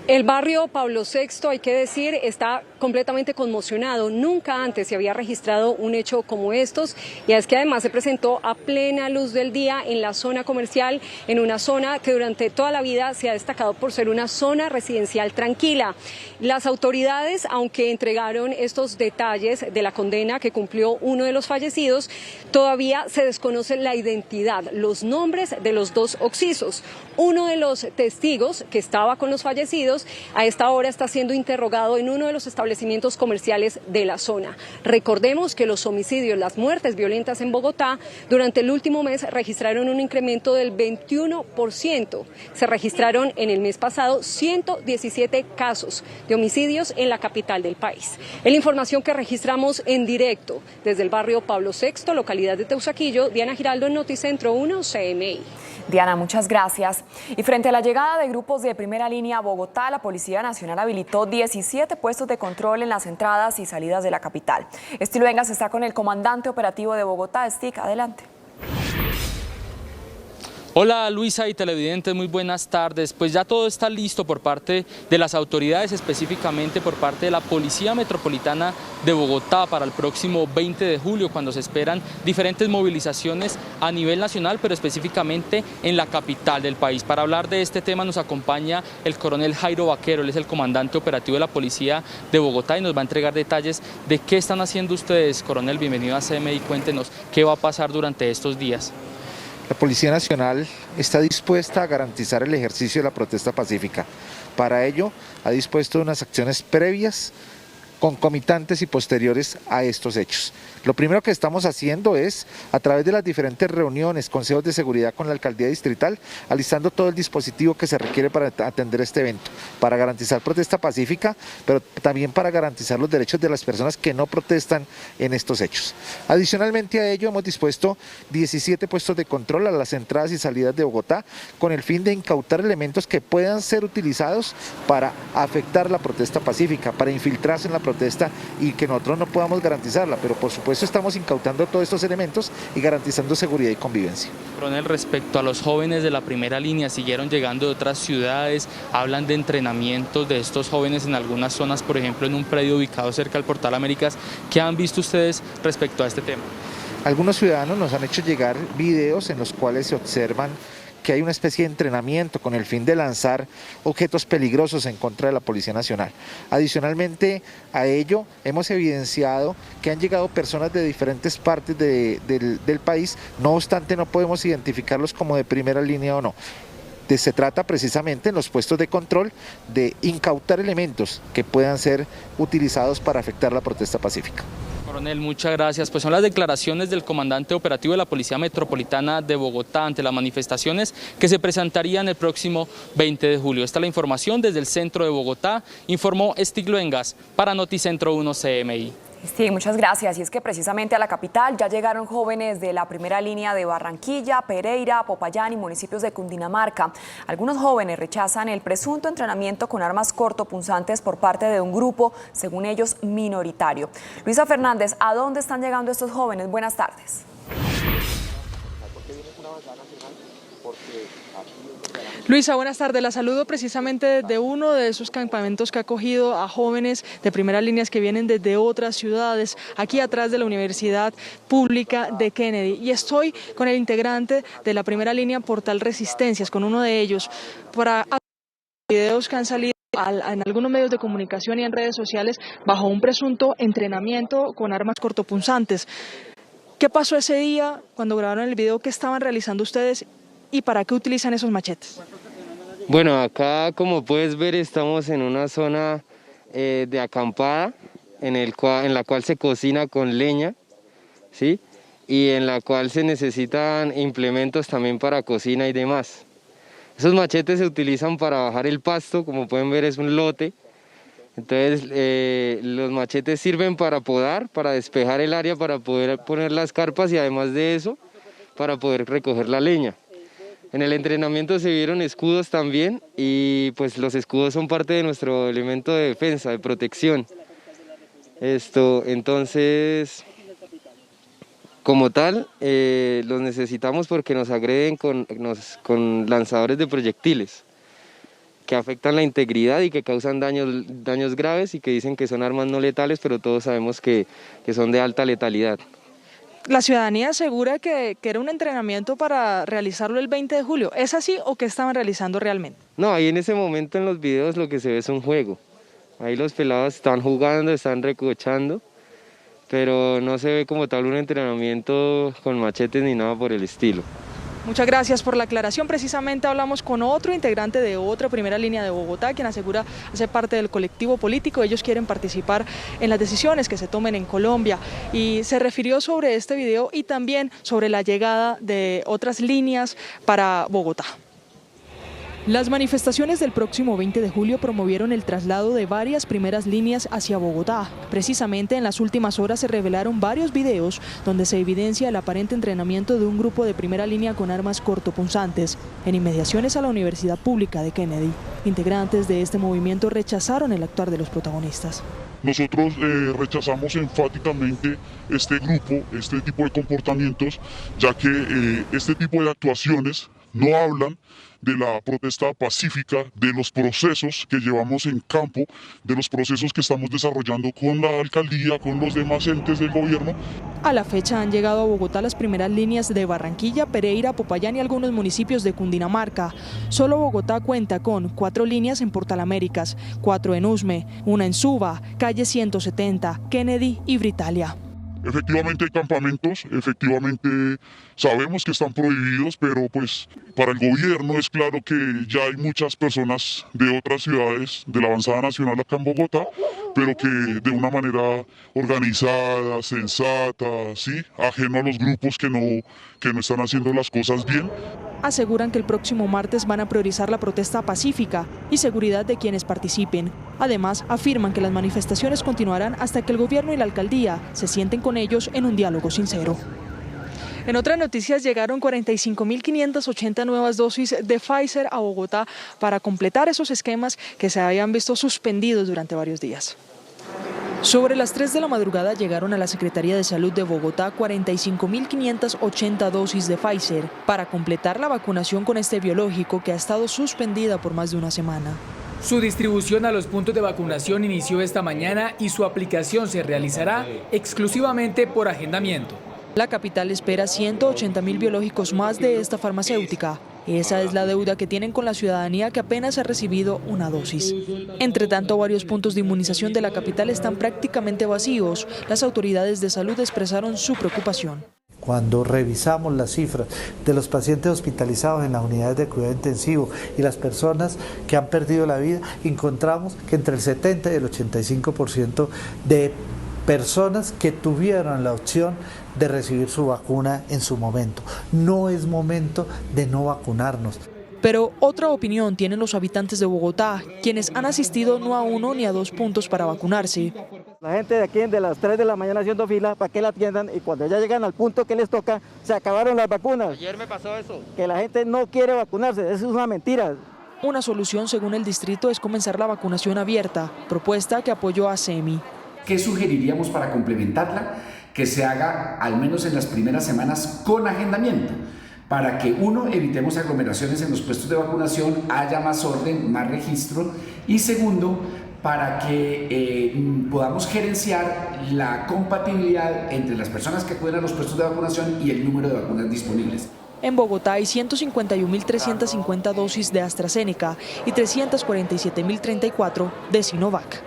El barrio Pablo VI, hay que decir, está completamente conmocionado. Nunca antes se había registrado un hecho como estos, y es que además se presentó a plena luz del día en la zona comercial, en una zona que durante toda la vida se ha destacado por ser una zona residencial tranquila. Las autoridades, aunque entregaron estos detalles de la condena que cumplió uno de los fallecidos, todavía se desconoce la identidad, los nombres de los dos occisos. Uno de los testigos que estaba con los fallecidos a esta hora está siendo interrogado en uno de los establecimientos comerciales de la zona. Recordemos que los homicidios, las muertes violentas en Bogotá durante el último mes registraron un incremento del 21%. Se registraron en el mes pasado 117 casos de homicidios en la capital del país. Es la información que registramos en directo desde el barrio Pablo VI, localidad de Teusaquillo. Diana Giraldo en Noticentro 1 CMI. Diana, muchas gracias. Y frente a la llegada de grupos de primera línea a Bogotá, la Policía Nacional habilitó 17 puestos de control en las entradas y salidas de la capital. Estilo Vengas está con el comandante operativo de Bogotá. Stick, adelante. Hola Luisa y televidentes, muy buenas tardes. Pues ya todo está listo por parte de las autoridades, específicamente por parte de la Policía Metropolitana de Bogotá para el próximo 20 de julio, cuando se esperan diferentes movilizaciones a nivel nacional, pero específicamente en la capital del país. Para hablar de este tema nos acompaña el coronel Jairo Vaquero, él es el comandante operativo de la Policía de Bogotá y nos va a entregar detalles de qué están haciendo ustedes. Coronel, bienvenido a CMI, cuéntenos qué va a pasar durante estos días. La Policía Nacional está dispuesta a garantizar el ejercicio de la protesta pacífica. Para ello, ha dispuesto unas acciones previas, concomitantes y posteriores a estos hechos. Lo primero que estamos haciendo es, a través de las diferentes reuniones, consejos de seguridad con la alcaldía distrital, alistando todo el dispositivo que se requiere para atender este evento, para garantizar protesta pacífica, pero también para garantizar los derechos de las personas que no protestan en estos hechos. Adicionalmente a ello, hemos dispuesto 17 puestos de control a las entradas y salidas de Bogotá, con el fin de incautar elementos que puedan ser utilizados para afectar la protesta pacífica, para infiltrarse en la protesta y que nosotros no podamos garantizarla, pero por supuesto estamos incautando todos estos elementos y garantizando seguridad y convivencia. Coronel, respecto a los jóvenes de la primera línea, siguieron llegando de otras ciudades, hablan de entrenamientos de estos jóvenes en algunas zonas, por ejemplo en un predio ubicado cerca al Portal Américas. ¿Qué han visto ustedes respecto a este tema? Algunos ciudadanos nos han hecho llegar videos en los cuales se observan que hay una especie de entrenamiento con el fin de lanzar objetos peligrosos en contra de la Policía Nacional. Adicionalmente a ello, hemos evidenciado que han llegado personas de diferentes partes del país, no obstante no podemos identificarlos como de primera línea o no. Se trata precisamente en los puestos de control de incautar elementos que puedan ser utilizados para afectar la protesta pacífica. Coronel, muchas gracias. Pues son las declaraciones del comandante operativo de la Policía Metropolitana de Bogotá ante las manifestaciones que se presentarían el próximo 20 de julio. Esta es la información desde el centro de Bogotá, informó Estiglo Engas para Noticentro 1 CMI. Sí, muchas gracias. Y es que precisamente a la capital ya llegaron jóvenes de la primera línea de Barranquilla, Pereira, Popayán y municipios de Cundinamarca. Algunos jóvenes rechazan el presunto entrenamiento con armas cortopunzantes por parte de un grupo, según ellos, minoritario. Luisa Fernández, ¿a dónde están llegando estos jóvenes? Buenas tardes. Luisa, buenas tardes. La saludo precisamente desde uno de esos campamentos que ha acogido a jóvenes de primeras líneas que vienen desde otras ciudades, aquí atrás de la Universidad Pública de Kennedy. Y estoy con el integrante de la primera línea Portal Resistencias, con uno de ellos, para videos que han salido en algunos medios de comunicación y en redes sociales bajo un presunto entrenamiento con armas cortopunzantes. ¿Qué pasó ese día cuando grabaron el video? ¿Qué estaban realizando ustedes y para qué utilizan esos machetes? Bueno, acá como puedes ver estamos en una zona de acampada en la cual se cocina con leña, ¿sí? Y en la cual se necesitan implementos también para cocina y demás. Esos machetes se utilizan para bajar el pasto, como pueden ver es un lote. Entonces los machetes sirven para podar, para despejar el área, para poder poner las carpas y además de eso, para poder recoger la leña. En el entrenamiento se vieron escudos también y pues los escudos son parte de nuestro elemento de defensa, de protección. Entonces, como tal, los necesitamos porque nos agreden con lanzadores de proyectiles. que afectan la integridad y que causan daños graves y que dicen que son armas no letales, pero todos sabemos que son de alta letalidad. La ciudadanía asegura que era un entrenamiento para realizarlo el 20 de julio. ¿Es así o qué estaban realizando realmente? No, ahí en ese momento en los videos lo que se ve es un juego. Ahí los pelados están jugando, están recochando, pero no se ve como tal un entrenamiento con machetes ni nada por el estilo. Muchas gracias por la aclaración. Precisamente hablamos con otro integrante de otra primera línea de Bogotá, quien asegura hacer parte del colectivo político. Ellos quieren participar en las decisiones que se tomen en Colombia y se refirió sobre este video y también sobre la llegada de otras líneas para Bogotá. Las manifestaciones del próximo 20 de julio promovieron el traslado de varias primeras líneas hacia Bogotá. Precisamente en las últimas horas se revelaron varios videos donde se evidencia el aparente entrenamiento de un grupo de primera línea con armas cortopunzantes en inmediaciones a la Universidad Pública de Kennedy. Integrantes de este movimiento rechazaron el actuar de los protagonistas. Nosotros rechazamos enfáticamente este grupo, este tipo de comportamientos, ya que este tipo de actuaciones no hablan de la protesta pacífica, de los procesos que llevamos en campo, de los procesos que estamos desarrollando con la alcaldía, con los demás entes del gobierno. A la fecha han llegado a Bogotá las primeras líneas de Barranquilla, Pereira, Popayán y algunos municipios de Cundinamarca. Solo Bogotá cuenta con 4 líneas en Portal Américas, 4 en Usme, 1 en Suba, calle 170, Kennedy y Britalia. Efectivamente hay campamentos, efectivamente sabemos que están prohibidos, pero pues para el gobierno es claro que ya hay muchas personas de otras ciudades de la avanzada nacional acá en Bogotá, pero que de una manera organizada, sensata, ¿sí? Ajeno a los grupos que no están haciendo las cosas bien. Aseguran que el próximo martes van a priorizar la protesta pacífica y seguridad de quienes participen. Además, afirman que las manifestaciones continuarán hasta que el gobierno y la alcaldía se sienten con ellos en un diálogo sincero. En otras noticias, llegaron 45.580 nuevas dosis de Pfizer a Bogotá para completar esos esquemas que se habían visto suspendidos durante varios días. Sobre las 3 de la madrugada llegaron a la Secretaría de Salud de Bogotá 45.580 dosis de Pfizer para completar la vacunación con este biológico que ha estado suspendida por más de una semana. Su distribución a los puntos de vacunación inició esta mañana y su aplicación se realizará exclusivamente por agendamiento. La capital espera 180.000 biológicos más de esta farmacéutica. Esa es la deuda que tienen con la ciudadanía que apenas ha recibido una dosis. Entre tanto, varios puntos de inmunización de la capital están prácticamente vacíos. Las autoridades de salud expresaron su preocupación. Cuando revisamos las cifras de los pacientes hospitalizados en las unidades de cuidado intensivo y las personas que han perdido la vida, encontramos que entre el 70 y el 85% de personas que tuvieron la opción de recibir su vacuna en su momento. No es momento de no vacunarnos. Pero otra opinión tienen los habitantes de Bogotá, quienes han asistido no a 1 ni a 2 puntos para vacunarse. La gente de aquí de las 3 de la mañana haciendo fila para que la atiendan y cuando ya llegan al punto que les toca, se acabaron las vacunas. Ayer me pasó eso. Que la gente no quiere vacunarse, eso es una mentira. Una solución, según el distrito, es comenzar la vacunación abierta, propuesta que apoyó a SEMI. ¿Qué sugeriríamos para complementarla? Que se haga al menos en las primeras semanas con agendamiento, para que uno, evitemos aglomeraciones en los puestos de vacunación, haya más orden, más registro, y segundo, para que podamos gerenciar la compatibilidad entre las personas que acuden a los puestos de vacunación y el número de vacunas disponibles. En Bogotá hay 151.350 dosis de AstraZeneca y 347.034 de Sinovac.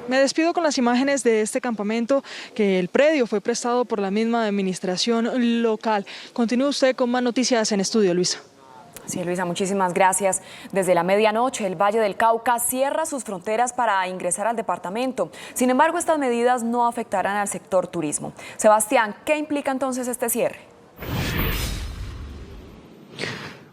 Me despido con las imágenes de este campamento, que el predio fue prestado por la misma administración local. Continúe usted con más noticias en estudio, Luisa. Sí, Luisa, muchísimas gracias. Desde la medianoche, el Valle del Cauca cierra sus fronteras para ingresar al departamento. Sin embargo, estas medidas no afectarán al sector turismo. Sebastián, ¿qué implica entonces este cierre?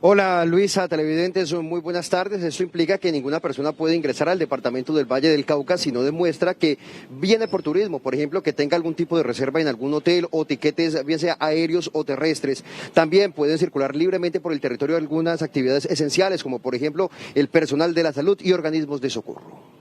Hola Luisa, televidentes, muy buenas tardes. Esto implica que ninguna persona puede ingresar al departamento del Valle del Cauca si no demuestra que viene por turismo, por ejemplo, que tenga algún tipo de reserva en algún hotel o tiquetes, bien sea aéreos o terrestres. También pueden circular libremente por el territorio algunas actividades esenciales, como por ejemplo el personal de la salud y organismos de socorro.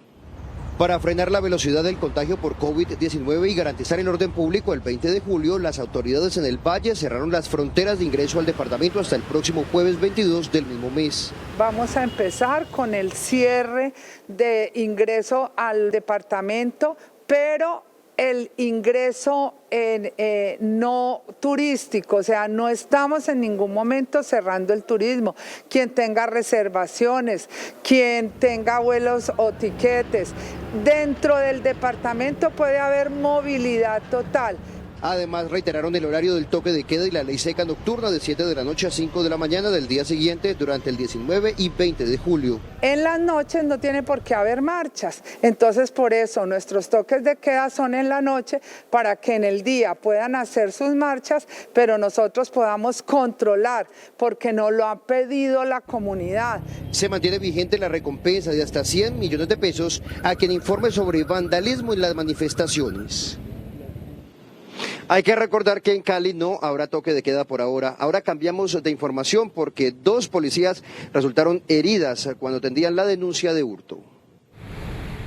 Para frenar la velocidad del contagio por COVID-19 y garantizar el orden público, el 20 de julio las autoridades en el Valle cerraron las fronteras de ingreso al departamento hasta el próximo jueves 22 del mismo mes. Vamos a empezar con el cierre de ingreso al departamento, pero el ingreso no turístico, o sea, no estamos en ningún momento cerrando el turismo. Quien tenga reservaciones, quien tenga vuelos o tiquetes, dentro del departamento puede haber movilidad total. Además, reiteraron el horario del toque de queda y la ley seca nocturna de 7 de la noche a 5 de la mañana del día siguiente durante el 19 y 20 de julio. En las noches no tiene por qué haber marchas, entonces por eso nuestros toques de queda son en la noche para que en el día puedan hacer sus marchas, pero nosotros podamos controlar porque nos lo ha pedido la comunidad. Se mantiene vigente la recompensa de hasta 100 millones de pesos a quien informe sobre vandalismo en las manifestaciones. Hay que recordar que en Cali no habrá toque de queda por ahora. Ahora cambiamos de información porque 2 policías resultaron heridas cuando atendían la denuncia de hurto.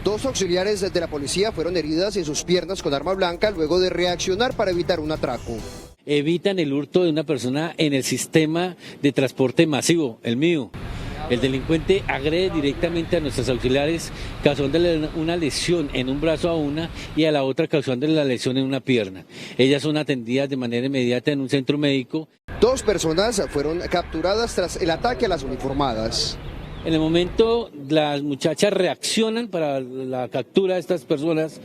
2 auxiliares de la policía fueron heridas en sus piernas con arma blanca luego de reaccionar para evitar un atraco. Evitan el hurto de una persona en el sistema de transporte masivo, el mío. El delincuente agrede directamente a nuestros auxiliares, causándole una lesión en un brazo a una y a la otra causándole la lesión en una pierna. Ellas son atendidas de manera inmediata en un centro médico. 2 personas fueron capturadas tras el ataque a las uniformadas. En el momento las muchachas reaccionan para la captura de estas personas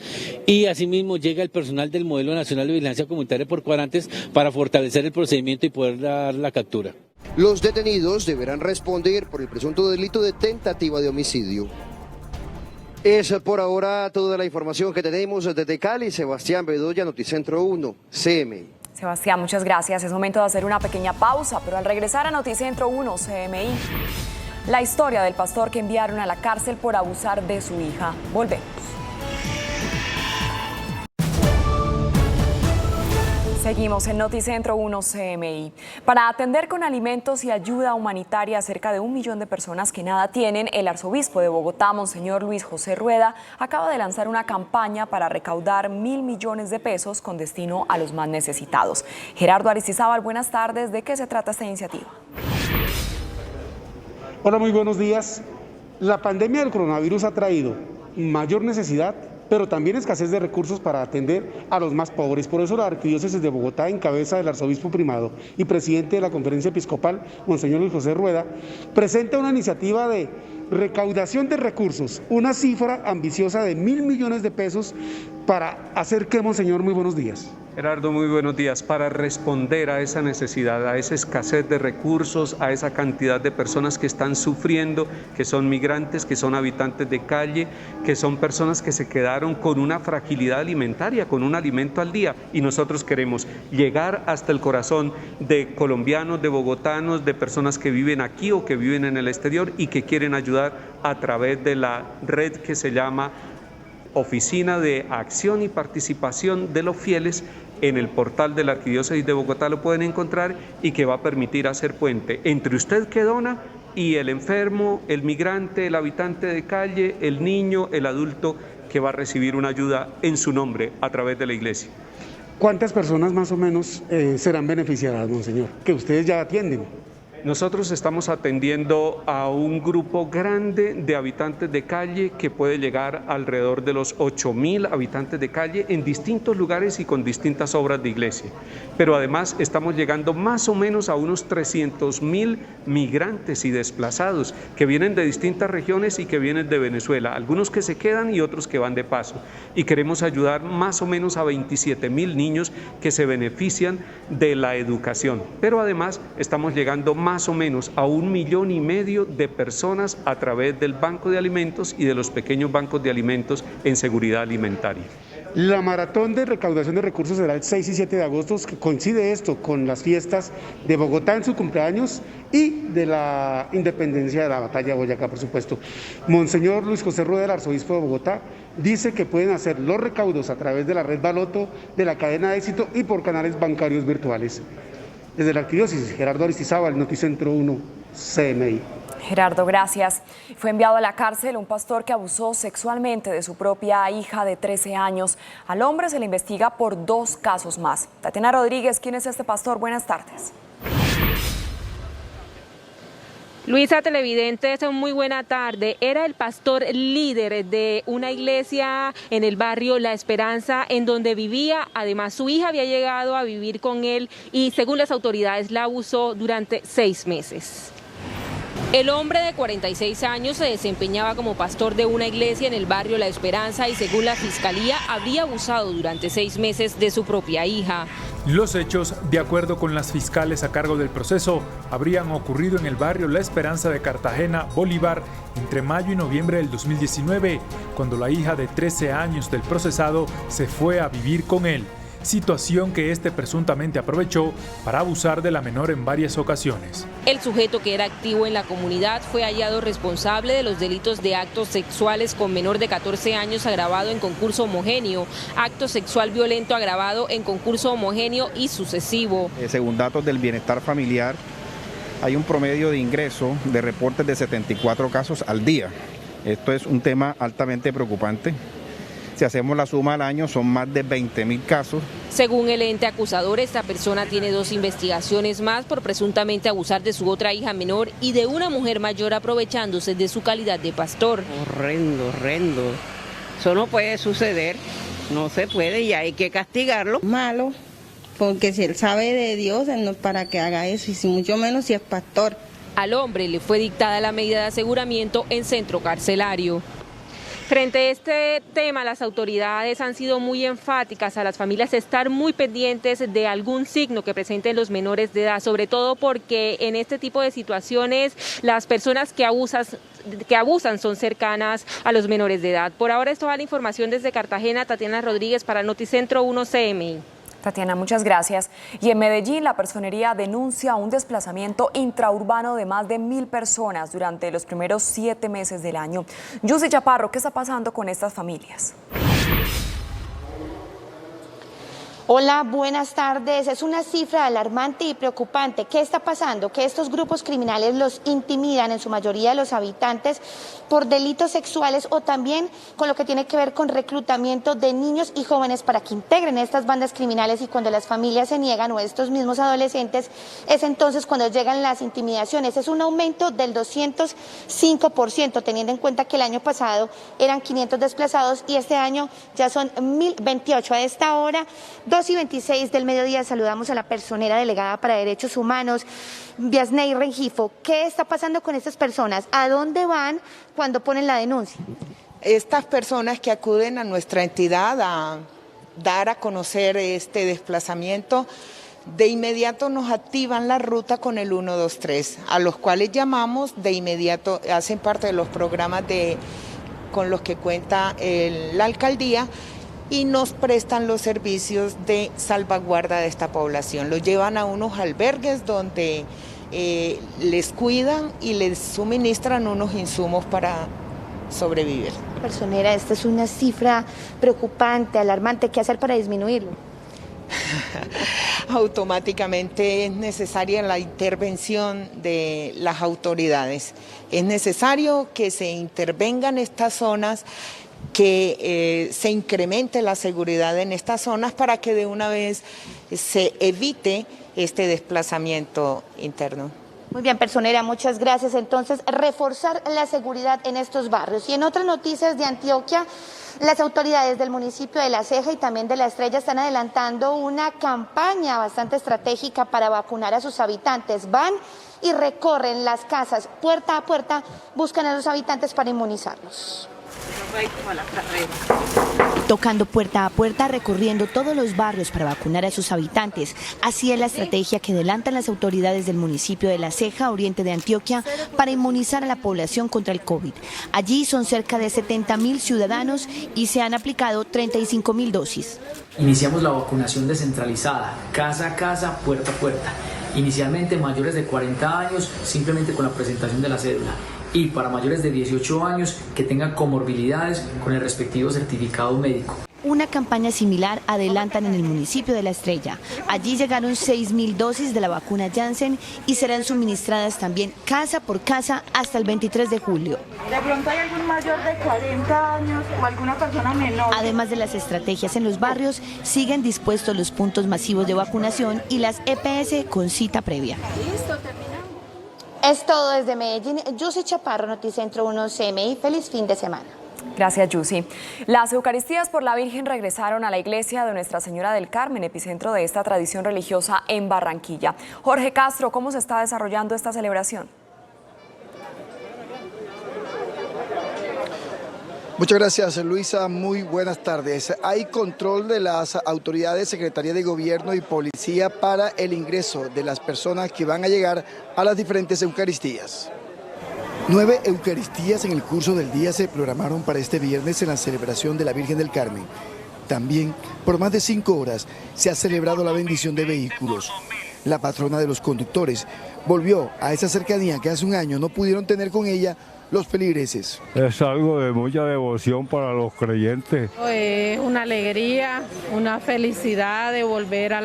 y asimismo llega el personal del Modelo Nacional de Vigilancia Comunitaria por cuadrantes para fortalecer el procedimiento y poder dar la captura. Los detenidos deberán responder por el presunto delito de tentativa de homicidio. Es por ahora toda la información que tenemos desde Cali. Sebastián Bedoya, Noticentro 1, CMI. Sebastián, muchas gracias. Es momento de hacer una pequeña pausa, pero al regresar a Noticentro 1, CMI, la historia del pastor que enviaron a la cárcel por abusar de su hija. Volvemos. Seguimos en Noticentro 1 CMI. Para atender con alimentos y ayuda humanitaria a cerca de 1 millón de personas que nada tienen, el arzobispo de Bogotá, Monseñor Luis José Rueda, acaba de lanzar una campaña para recaudar 1.000 millones de pesos con destino a los más necesitados. Gerardo Aristizábal, buenas tardes. ¿De qué se trata esta iniciativa? Hola, muy buenos días. La pandemia del coronavirus ha traído mayor necesidad, pero también escasez de recursos para atender a los más pobres. Por eso la Arquidiócesis de Bogotá, en cabeza del arzobispo primado y presidente de la Conferencia Episcopal, Monseñor Luis José Rueda, presenta una iniciativa de recaudación de recursos, una cifra ambiciosa de 1.000 millones de pesos para hacer que, Monseñor, muy buenos días. Gerardo, muy buenos días. Para responder a esa necesidad, a esa escasez de recursos, a esa cantidad de personas que están sufriendo, que son migrantes, que son habitantes de calle, que son personas que se quedaron con una fragilidad alimentaria, con un alimento al día. Y nosotros queremos llegar hasta el corazón de colombianos, de bogotanos, de personas que viven aquí o que viven en el exterior y que quieren ayudar a través de la red que se llama Oficina de Acción y Participación de los Fieles. En el portal de la Arquidiócesis de Bogotá lo pueden encontrar y que va a permitir hacer puente entre usted que dona y el enfermo, el migrante, el habitante de calle, el niño, el adulto que va a recibir una ayuda en su nombre a través de la iglesia. ¿Cuántas personas más o menos serán beneficiadas, Monseñor, que ustedes ya atienden? Nosotros estamos atendiendo a un grupo grande de habitantes de calle que puede llegar alrededor de los 8.000 habitantes de calle en distintos lugares y con distintas obras de iglesia. Pero además estamos llegando más o menos a unos 300.000 migrantes y desplazados que vienen de distintas regiones y que vienen de Venezuela, algunos que se quedan y otros que van de paso. Y queremos ayudar más o menos a 27.000 niños que se benefician de la educación. Pero además estamos llegando más o menos a 1,5 millones de personas a través del Banco de Alimentos y de los pequeños bancos de alimentos en seguridad alimentaria. La maratón de recaudación de recursos será el 6 y 7 de agosto, que coincide esto con las fiestas de Bogotá en su cumpleaños y de la independencia de la batalla de Boyacá, por supuesto. Monseñor Luis José Rueda, el arzobispo de Bogotá, dice que pueden hacer los recaudos a través de la red Baloto, de la cadena de éxito y por canales bancarios virtuales. Desde la Arquidiócesis, Gerardo Aristizábal, Noticentro 1, CMI. Gerardo, gracias. Fue enviado a la cárcel un pastor que abusó sexualmente de su propia hija de 13 años. Al hombre se le investiga por 2 casos más. Tatiana Rodríguez, ¿quién es este pastor? Buenas tardes. Luisa, televidentes, muy buena tarde. Era el pastor líder de una iglesia en el barrio La Esperanza, en donde vivía. Además, su hija había llegado a vivir con él y, según las autoridades, la abusó durante 6 meses. El hombre de 46 años se desempeñaba como pastor de una iglesia en el barrio La Esperanza y, según la fiscalía, habría abusado durante 6 meses de su propia hija. Los hechos, de acuerdo con las fiscales a cargo del proceso, habrían ocurrido en el barrio La Esperanza de Cartagena, Bolívar, entre mayo y noviembre del 2019, cuando la hija de 13 años del procesado se fue a vivir con él, situación que este presuntamente aprovechó para abusar de la menor en varias ocasiones. El sujeto, que era activo en la comunidad, fue hallado responsable de los delitos de actos sexuales con menor de 14 años agravado en concurso homogéneo, acto sexual violento agravado en concurso homogéneo y sucesivo. Según datos del bienestar familiar, hay un promedio de ingreso de reportes de 74 casos al día. Esto es un tema altamente preocupante. Si hacemos la suma al año, son más de 20.000 casos. Según el ente acusador, esta persona tiene 2 investigaciones más por presuntamente abusar de su otra hija menor y de una mujer mayor, aprovechándose de su calidad de pastor. Horrendo, horrendo. Eso no puede suceder, no se puede y hay que castigarlo. Malo, porque si él sabe de Dios, él no es para que haga eso, y si mucho menos si es pastor. Al hombre le fue dictada la medida de aseguramiento en centro carcelario. Frente a este tema, las autoridades han sido muy enfáticas a las familias estar muy pendientes de algún signo que presenten los menores de edad, sobre todo porque en este tipo de situaciones las personas que abusan son cercanas a los menores de edad. Por ahora es toda la información desde Cartagena. Tatiana Rodríguez para Noticentro 1 CMI. Tatiana, muchas gracias. Y en Medellín, la Personería denuncia un desplazamiento intraurbano de más de 1.000 personas durante los primeros 7 meses del año. Yussi Chaparro, ¿qué está pasando con estas familias? Hola, buenas tardes. Es una cifra alarmante y preocupante. ¿Qué está pasando? Que estos grupos criminales los intimidan, en su mayoría a los habitantes, por delitos sexuales o también con lo que tiene que ver con reclutamiento de niños y jóvenes para que integren estas bandas criminales, y cuando las familias se niegan, o estos mismos adolescentes, es entonces cuando llegan las intimidaciones. Es un aumento del 205%, teniendo en cuenta que el año pasado eran 500 desplazados y este año ya son 1.028. A esta hora, 2:26 del mediodía, saludamos a la personera delegada para Derechos Humanos, Viasney Rengifo. ¿Qué está pasando con estas personas? ¿A dónde van cuando ponen la denuncia? Estas personas que acuden a nuestra entidad a dar a conocer este desplazamiento, de inmediato nos activan la ruta con el 123, a los cuales llamamos de inmediato, hacen parte de los programas con los que cuenta la alcaldía, y nos prestan los servicios de salvaguarda de esta población. Los llevan a unos albergues donde les cuidan y les suministran unos insumos para sobrevivir. Personera, esta es una cifra preocupante, alarmante. ¿Qué hacer para disminuirlo? Automáticamente es necesaria la intervención de las autoridades. Es necesario que se intervengan estas zonas, que se incremente la seguridad en estas zonas para que de una vez se evite este desplazamiento interno. Muy bien, personera, muchas gracias. Entonces, reforzar la seguridad en estos barrios. Y en otras noticias de Antioquia, las autoridades del municipio de La Ceja y también de La Estrella están adelantando una campaña bastante estratégica para vacunar a sus habitantes. Van y recorren las casas puerta a puerta, buscan a los habitantes para inmunizarlos. Tocando puerta a puerta, recorriendo todos los barrios para vacunar a sus habitantes. Así es la estrategia que adelantan las autoridades del municipio de La Ceja, oriente de Antioquia, para inmunizar a la población contra el COVID. Allí son cerca de 70.000 ciudadanos y se han aplicado 35.000 dosis. Iniciamos la vacunación descentralizada, casa a casa, puerta a puerta. Inicialmente mayores de 40 años, simplemente con la presentación de la cédula. Y para mayores de 18 años que tengan comorbilidades con el respectivo certificado médico. Una campaña similar adelantan en el municipio de La Estrella. Allí llegaron 6.000 dosis de la vacuna Janssen y serán suministradas también casa por casa hasta el 23 de julio. ¿De pronto hay algún mayor de 40 años o alguna persona menor? Además de las estrategias en los barrios, siguen dispuestos los puntos masivos de vacunación y las EPS con cita previa. Listo, terminamos. Es todo desde Medellín. Yussi Chaparro, Noticentro 1 CMI. Feliz fin de semana. Gracias, Yussi. Las Eucaristías por la Virgen regresaron a la iglesia de Nuestra Señora del Carmen, epicentro de esta tradición religiosa en Barranquilla. Jorge Castro, ¿cómo se está desarrollando esta celebración? Muchas gracias, Luisa. Muy buenas tardes. Hay control de las autoridades, Secretaría de Gobierno y Policía para el ingreso de las personas que van a llegar a las diferentes Eucaristías. 9 Eucaristías en el curso del día se programaron para este viernes en la celebración de la Virgen del Carmen. También, por más de 5 horas, se ha celebrado la bendición de vehículos. La patrona de los conductores volvió a esa cercanía que hace un año no pudieron tener con ella los feligreses. Es algo de mucha devoción para los creyentes. Una alegría, una felicidad de volver a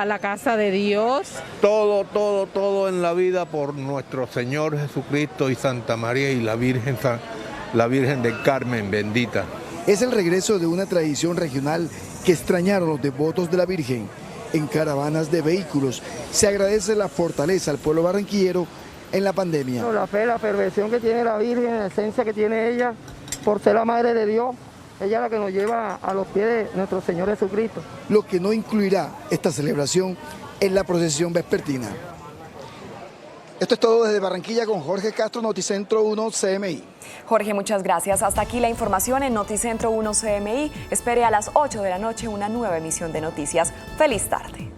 la casa de Dios. Todo en la vida por nuestro Señor Jesucristo y Santa María y la Virgen del Carmen, bendita. Es el regreso de una tradición regional que extrañaron los devotos de la Virgen. En caravanas de vehículos se agradece la fortaleza al pueblo barranquillero en la pandemia. La fe, la perversión que tiene la Virgen, la esencia que tiene ella, por ser la Madre de Dios, ella es la que nos lleva a los pies de nuestro Señor Jesucristo. Lo que no incluirá esta celebración es la procesión vespertina. Esto es todo desde Barranquilla con Jorge Castro, Noticentro 1 CMI. Jorge, muchas gracias. Hasta aquí la información en Noticentro 1 CMI. Espere a las 8 de la noche una nueva emisión de noticias. Feliz tarde.